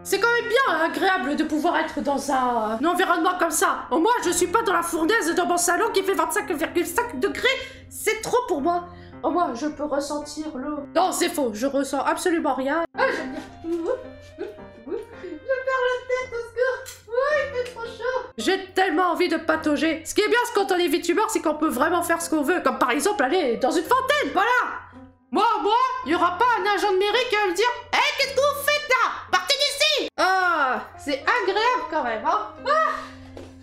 C'est quand même bien agréable de pouvoir être dans un environnement comme ça. Au moins, je suis pas dans la fournaise dans mon salon qui fait 25,5 degrés. C'est trop pour moi. Au moins, je peux ressentir l'eau. Non, c'est faux. Je ressens absolument rien. Ah, j'aime bien. Je perds la tête, au secours. Ouais, il fait trop chaud. J'ai tellement envie de patauger. Ce qui est bien quand on est VTubeur, c'est qu'on peut vraiment faire ce qu'on veut. Comme par exemple aller dans une fontaine. Voilà. Moi, il n'y aura pas un agent de mairie qui va me dire « Hé, qu'est-ce que vous faites là? Partez d'ici !» Ah, c'est agréable quand même, hein.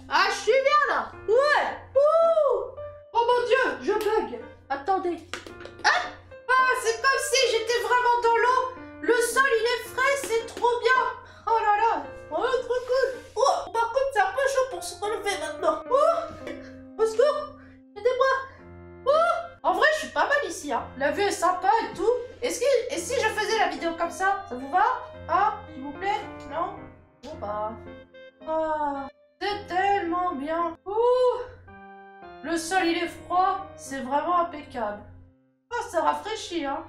Ah, je suis bien là. Ouais. Ouh. Oh mon Dieu, je bug. Attendez. Ah, c'est comme si j'étais vraiment dans l'eau. Le sol, il est frais, c'est trop bien. Oh là là. Oh, trop cool. Oh, par contre, c'est un peu chaud pour se relever maintenant. Oh, au secours. Aidez-moi. Oh. En vrai, je suis pas mal ici, hein. La vue est sympa et tout. Et si je faisais la vidéo comme ça vous va? Ah, s'il vous plaît? Non? Bon bah... Ah, c'est tellement bien. Ouh. Le sol, il est froid. C'est vraiment impeccable. Ah, ça rafraîchit, hein.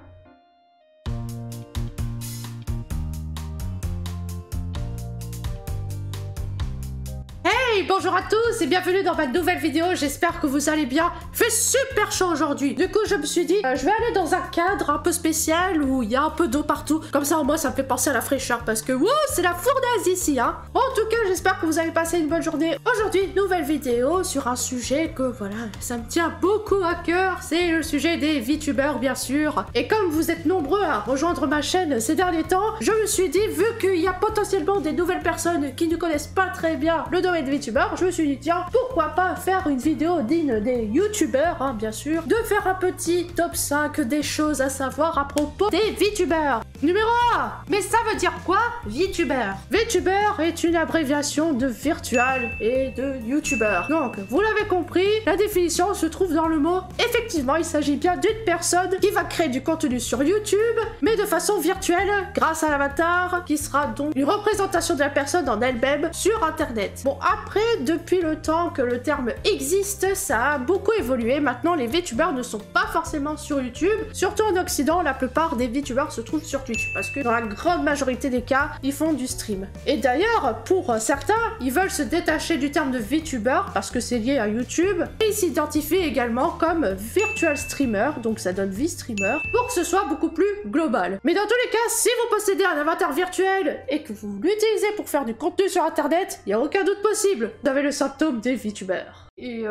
Hey, bonjour à tous et bienvenue dans ma nouvelle vidéo, j'espère que vous allez bien. Il fait super chaud aujourd'hui. Du coup, je me suis dit, je vais aller dans un cadre un peu spécial où il y a un peu d'eau partout. Comme ça, au moins, ça me fait penser à la fraîcheur parce que, wow, c'est la fournaise ici, hein. En tout cas, j'espère que vous avez passé une bonne journée. Aujourd'hui, nouvelle vidéo sur un sujet que, voilà, ça me tient beaucoup à cœur. C'est le sujet des VTubers, bien sûr. Et comme vous êtes nombreux à rejoindre ma chaîne ces derniers temps, je me suis dit, vu qu'il y a potentiellement des nouvelles personnes qui ne connaissent pas très bien le domaine des VTubers, je me suis dit tiens, pourquoi pas faire une vidéo digne des YouTubers, hein, bien sûr, de faire un petit top 5 des choses à savoir à propos des VTubers. Numéro 1. Mais ça veut dire quoi, VTuber? VTuber est une abréviation de virtual et de YouTuber. Donc, vous l'avez compris, la définition se trouve dans le mot. Effectivement, il s'agit bien d'une personne qui va créer du contenu sur YouTube, mais de façon virtuelle, grâce à l'avatar, qui sera donc une représentation de la personne en elle-même sur Internet. Bon, après, depuis le temps que le terme existe, ça a beaucoup évolué. Maintenant, les VTubers ne sont pas forcément sur YouTube. Surtout en Occident, la plupart des VTubers se trouvent sur Twitch, parce que dans la grande majorité des cas, ils font du stream. Et d'ailleurs, pour certains, ils veulent se détacher du terme de VTuber, parce que c'est lié à YouTube, et ils s'identifient également comme Virtual Streamer, donc ça donne V-Streamer, pour que ce soit beaucoup plus global. Mais dans tous les cas, si vous possédez un avatar virtuel, et que vous l'utilisez pour faire du contenu sur Internet, il n'y a aucun doute possible. Vous avez le symptôme des VTubers. Et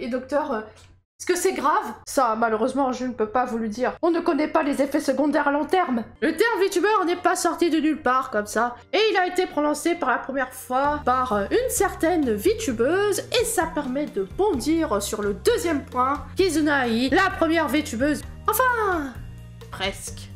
docteur, est-ce que c'est grave? Ça, malheureusement, je ne peux pas vous le dire. On ne connaît pas les effets secondaires à long terme. Le terme VTuber n'est pas sorti de nulle part comme ça. Et il a été prononcé par la première fois par une certaine VTubeuse. Et ça permet de bondir sur le deuxième point. Kizuna Ai, la première VTubeuse. Enfin, presque.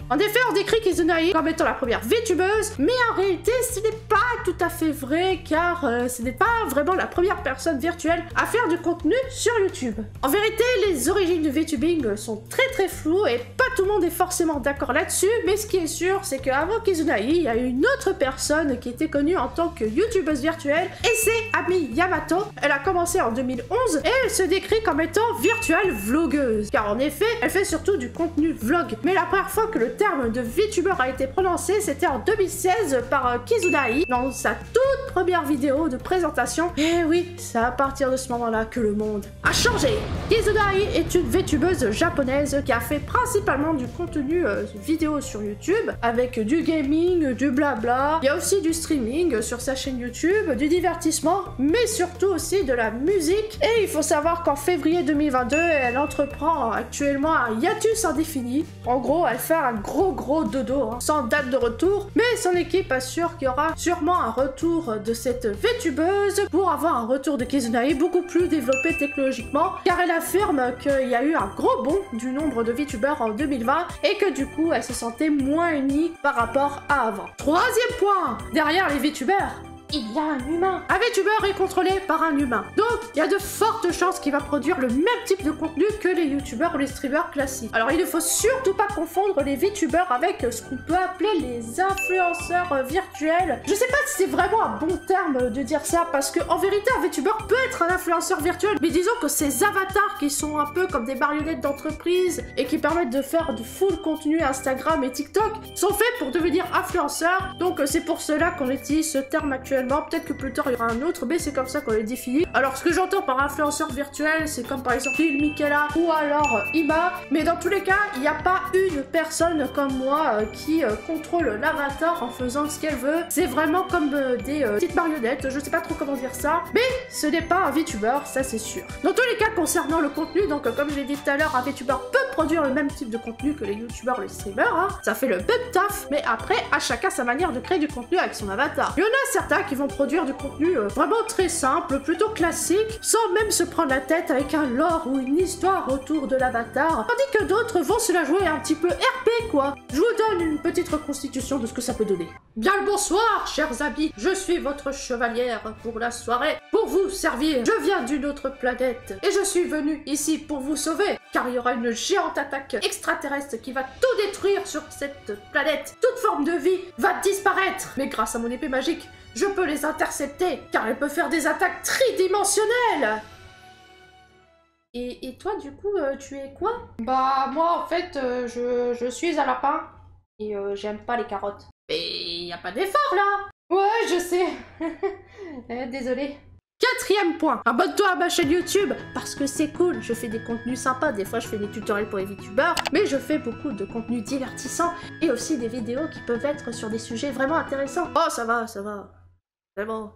En effet, on décrit Kizuna Ai comme étant la première VTubeuse, mais en réalité, ce n'est pas tout à fait vrai, car ce n'est pas vraiment la première personne virtuelle à faire du contenu sur YouTube. En vérité, les origines du VTubing sont très floues, et pas tout le monde est forcément d'accord là-dessus, mais ce qui est sûr, c'est qu'avant Kizuna Ai, il y a une autre personne qui était connue en tant que YouTubeuse virtuelle, et c'est Ami Yamato. Elle a commencé en 2011, et elle se décrit comme étant virtuelle vlogueuse, car en effet, elle fait surtout du contenu vlog. Mais la première fois que le terme de VTuber a été prononcé, c'était en 2016 par Kizuna Ai dans sa toute première vidéo de présentation. Et oui, c'est à partir de ce moment-là que le monde a changé. Kizuna Ai est une VTubeuse japonaise qui a fait principalement du contenu vidéo sur YouTube, avec du gaming, du blabla. Il y a aussi du streaming sur sa chaîne YouTube, du divertissement, mais surtout aussi de la musique. Et il faut savoir qu'en février 2022, elle entreprend actuellement un hiatus indéfini. En gros, elle fait un gros dodo, hein, sans date de retour, mais son équipe assure qu'il y aura sûrement un retour de cette VTubeuse pour avoir un retour de Kizuna Ai beaucoup plus développé technologiquement, car elle affirme qu'il y a eu un gros bond du nombre de VTubers en 2020 et que du coup elle se sentait moins unique par rapport à avant. Troisième point, derrière les VTubers, il y a un humain. Un VTuber est contrôlé par un humain. Donc, il y a de fortes chances qu'il va produire le même type de contenu que les youtubeurs ou les streamers classiques. Alors, il ne faut surtout pas confondre les VTubers avec ce qu'on peut appeler les influenceurs virtuels. Je sais pas si c'est vraiment un bon terme de dire ça, parce que en vérité, un VTuber peut être un influenceur virtuel, mais disons que ces avatars qui sont un peu comme des marionnettes d'entreprise et qui permettent de faire de full contenu Instagram et TikTok sont faits pour devenir influenceurs. Donc c'est pour cela qu'on utilise ce terme actuellement. Peut-être que plus tard il y aura un autre, mais c'est comme ça qu'on le définit. Alors ce que j'entends par influenceur virtuel, c'est comme par exemple Lil Miquela ou alors Ima. Mais dans tous les cas, il n'y a pas une personne comme moi qui contrôle l'avatar en faisant ce qu'elle veut. C'est vraiment comme des petites marionnettes, je sais pas trop comment dire ça. Mais ce n'est pas un VTuber, ça c'est sûr. Dans tous les cas, concernant le contenu, donc comme je l'ai dit tout à l'heure, un VTuber peut produire le même type de contenu que les youtubeurs, les streamers, hein. Ça fait le même taf, mais après, à chacun sa manière de créer du contenu avec son avatar. Il y en a certains qui vont produire du contenu vraiment très simple, plutôt classique, sans même se prendre la tête avec un lore ou une histoire autour de l'avatar, tandis que d'autres vont se la jouer un petit peu RP, quoi. Je vous donne une petite reconstitution de ce que ça peut donner. Bien le bonsoir, chers amis, je suis votre chevalière pour la soirée, pour vous servir. Je viens d'une autre planète, et je suis venue ici pour vous sauver, car il y aura une géante attaque extraterrestre qui va tout détruire sur cette planète. Toute forme de vie va disparaître, mais grâce à mon épée magique, je peux les intercepter, car elle peut faire des attaques tridimensionnelles. Et toi, du coup, tu es quoi? Bah, moi, en fait, je suis un lapin, et j'aime pas les carottes. Mais y a pas d'effort, là. Ouais, je sais. Désolée. Quatrième point, abonne-toi à ma chaîne YouTube, parce que c'est cool, je fais des contenus sympas, des fois je fais des tutoriels pour les VTubers, mais je fais beaucoup de contenus divertissants, et aussi des vidéos qui peuvent être sur des sujets vraiment intéressants. Oh, ça va, c'est bon.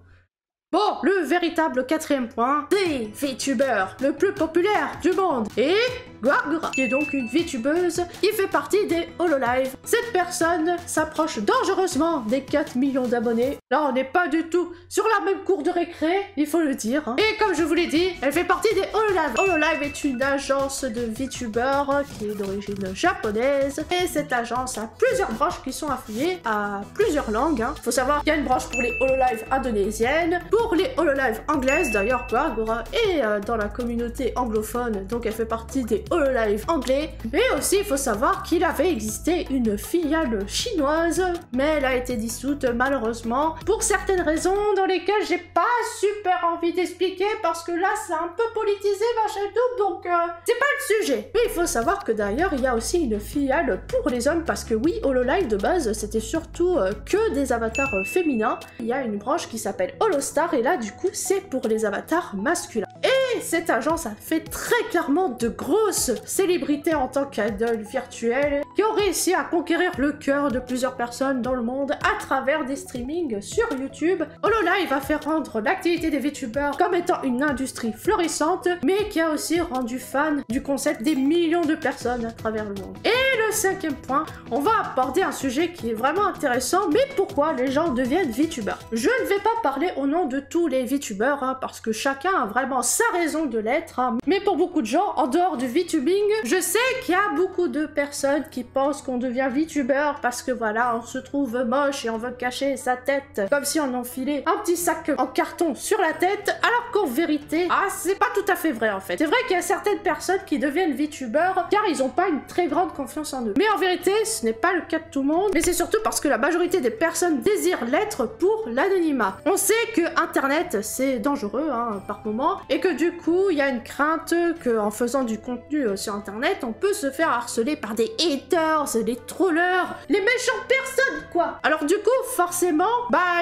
Bon, le véritable quatrième point, des VTubers, le plus populaire du monde, et Guagra, qui est donc une VTubeuse qui fait partie des Hololive. Cette personne s'approche dangereusement des 4 millions d'abonnés. Là, on n'est pas du tout sur la même cour de récré, il faut le dire. Hein. Et comme je vous l'ai dit, elle fait partie des Hololive. Hololive est une agence de VTubers qui est d'origine japonaise, et cette agence a plusieurs branches qui sont affiliées à plusieurs langues. Hein. Faut savoir qu'il y a une branche pour les Hololive indonésiennes, pour les Hololive anglaises, d'ailleurs Guagra est dans la communauté anglophone, donc elle fait partie des Hololive anglais. Mais aussi il faut savoir qu'il avait existé une filiale chinoise, mais elle a été dissoute malheureusement pour certaines raisons dans lesquelles j'ai pas super envie d'expliquer, parce que là c'est un peu politisé ma chaîne YouTube, donc c'est pas le sujet. Mais il faut savoir que d'ailleurs il y a aussi une filiale pour les hommes, parce que oui, Hololive de base c'était surtout que des avatars féminins. Il y a une branche qui s'appelle Holostar, et là du coup c'est pour les avatars masculins. Et cette agence a fait très clairement de grosses célébrités en tant qu'idol virtuel qui ont réussi à conquérir le cœur de plusieurs personnes dans le monde à travers des streamings sur YouTube. Hololive va faire rendre l'activité des VTubers comme étant une industrie florissante, mais qui a aussi rendu fan du concept des millions de personnes à travers le monde. Et le cinquième point, on va aborder un sujet qui est vraiment intéressant, mais pourquoi les gens deviennent VTubers. Je ne vais pas parler au nom de tous les VTubers, hein, parce que chacun a vraiment sa raison de l'être, hein. Mais pour beaucoup de gens, en dehors du VTubing, je sais qu'il y a beaucoup de personnes qui pensent qu'on devient VTuber parce que voilà, on se trouve moche et on veut cacher sa tête, comme si on enfilait un petit sac en carton sur la tête, alors qu'en vérité, c'est pas tout à fait vrai en fait. C'est vrai qu'il y a certaines personnes qui deviennent VTubers car ils ont pas une très grande confiance en eux. Mais en vérité, ce n'est pas le cas de tout le monde, mais c'est surtout parce que la majorité des personnes désirent l'être pour l'anonymat. On sait que Internet, c'est dangereux, hein, par moment, et que du coup, il y a une crainte qu'en faisant du contenu sur Internet, on peut se faire harceler par des haters, des trollers, les méchantes personnes, quoi. Alors du coup, forcément,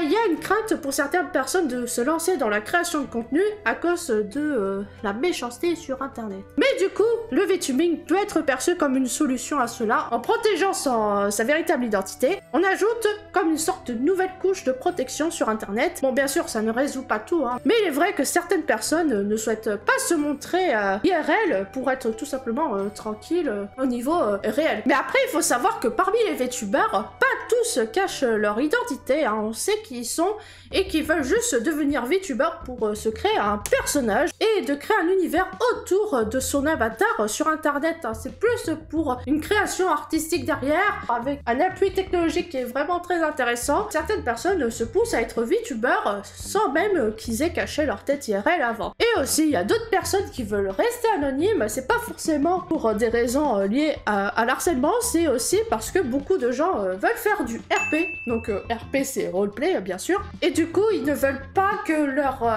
il y a une crainte pour certaines personnes de se lancer dans la création de contenu à cause de la méchanceté sur Internet. Mais du coup, le VTubing peut être perçu comme une solution à cela, en protégeant sa véritable identité. On ajoute comme une sorte de nouvelle couche de protection sur Internet. Bon, bien sûr, ça ne résout pas tout, hein, mais il est vrai que certaines personnes ne souhaitent pas se montrer IRL pour être tout simplement tranquille au niveau réel. Mais après, il faut savoir que parmi les VTubers, pas tous cachent leur identité, hein. On sait qui ils sont et qui veulent juste devenir VTubers pour se créer un personnage et de créer un univers autour de son son avatar sur internet, hein. C'est plus pour une création artistique derrière, avec un appui technologique qui est vraiment très intéressant. Certaines personnes se poussent à être VTubeurs sans même qu'ils aient caché leur tête IRL avant. Et aussi, il y a d'autres personnes qui veulent rester anonymes, c'est pas forcément pour des raisons liées à l'harcèlement, c'est aussi parce que beaucoup de gens veulent faire du RP, donc RP c'est roleplay bien sûr, et du coup ils ne veulent pas que leur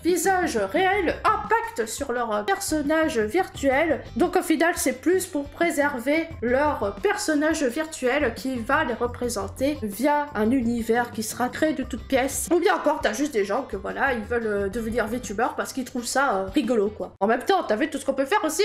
visage réel impacte sur leur personnage virtuel, donc au final c'est plus pour préserver leur personnage virtuel qui va les représenter via un univers qui sera créé de toutes pièces. Ou bien encore t'as juste des gens que voilà, ils veulent devenir VTubeurs parce qu'ils trouvent ça rigolo quoi. En même temps, t'as vu tout ce qu'on peut faire aussi.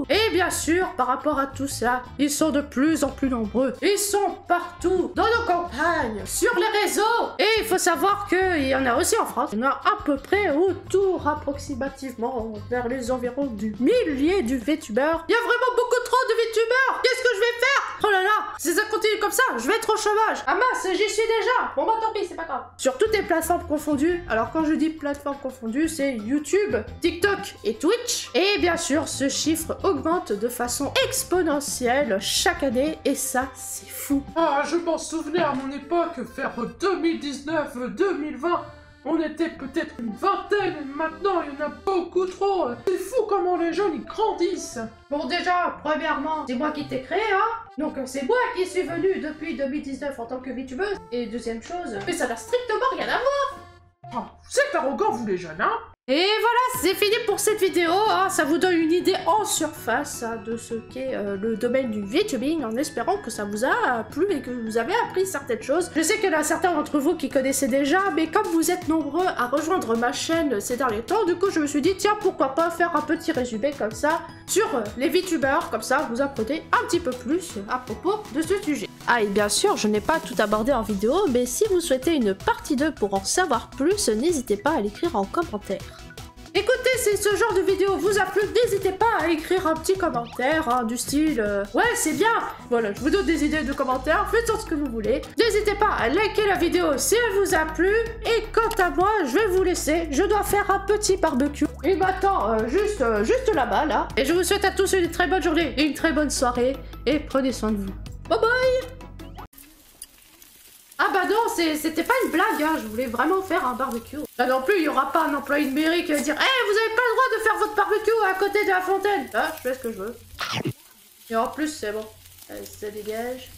Et bien sûr, par rapport à tout ça, ils sont de plus en plus nombreux. Ils sont partout, dans nos campagnes, sur les réseaux. Et il faut savoir qu'il y en a aussi en France. Il y en a à peu près autour, approximativement, vers les environs du millier de VTubeurs. Il y a vraiment beaucoup trop de VTubeurs. Qu'est-ce que je vais faire? Oh là là, si ça continue comme ça, je vais être au chômage. Ah mince, j'y suis déjà. Bon bah tant pis, c'est pas grave. Sur toutes les plateformes confondues, alors quand je dis plateformes confondues, c'est YouTube, TikTok et Twitch. Et bien sûr, ce chiffre augmente de façon exponentielle chaque année et ça, c'est fou. Ah, je m'en souvenais à mon époque, vers 2019-2020, on était peut-être une vingtaine, et maintenant il y en a beaucoup trop. C'est fou comment les jeunes ils grandissent. Bon déjà, premièrement, c'est moi qui t'ai créé, hein. Donc c'est moi qui suis venue depuis 2019 en tant que VTubeuse. Et deuxième chose, mais ça n'a strictement rien à voir. Oh, vous êtes arrogants vous les jeunes, hein. Et voilà, c'est fini pour cette vidéo, hein. Ça vous donne une idée en surface hein, de ce qu'est le domaine du VTubing, en espérant que ça vous a plu et que vous avez appris certaines choses. Je sais qu'il y en a certains d'entre vous qui connaissaient déjà, mais comme vous êtes nombreux à rejoindre ma chaîne ces derniers temps, du coup je me suis dit, tiens, pourquoi pas faire un petit résumé comme ça sur les VTubers, comme ça vous apprenez un petit peu plus à propos de ce sujet. Ah et bien sûr, je n'ai pas tout abordé en vidéo, mais si vous souhaitez une partie 2 pour en savoir plus, n'hésitez pas à l'écrire en commentaire. Écoutez, si ce genre de vidéo vous a plu, n'hésitez pas à écrire un petit commentaire, hein, du style ouais, c'est bien. Voilà, je vous donne des idées de commentaires, faites ce que vous voulez. N'hésitez pas à liker la vidéo si elle vous a plu. Et quant à moi, je vais vous laisser. Je dois faire un petit barbecue. Il m'attend juste là-bas, là. Et je vous souhaite à tous une très bonne journée et une très bonne soirée. Et prenez soin de vous. Bye bye. Ah bah non, c'était pas une blague, hein. Je voulais vraiment faire un barbecue. Là non plus, il y aura pas un employé de mairie qui va dire « Hey, vous avez pas le droit de faire votre barbecue à côté de la fontaine !» Ah, je fais ce que je veux. Et en plus, c'est bon. Allez, ça dégage.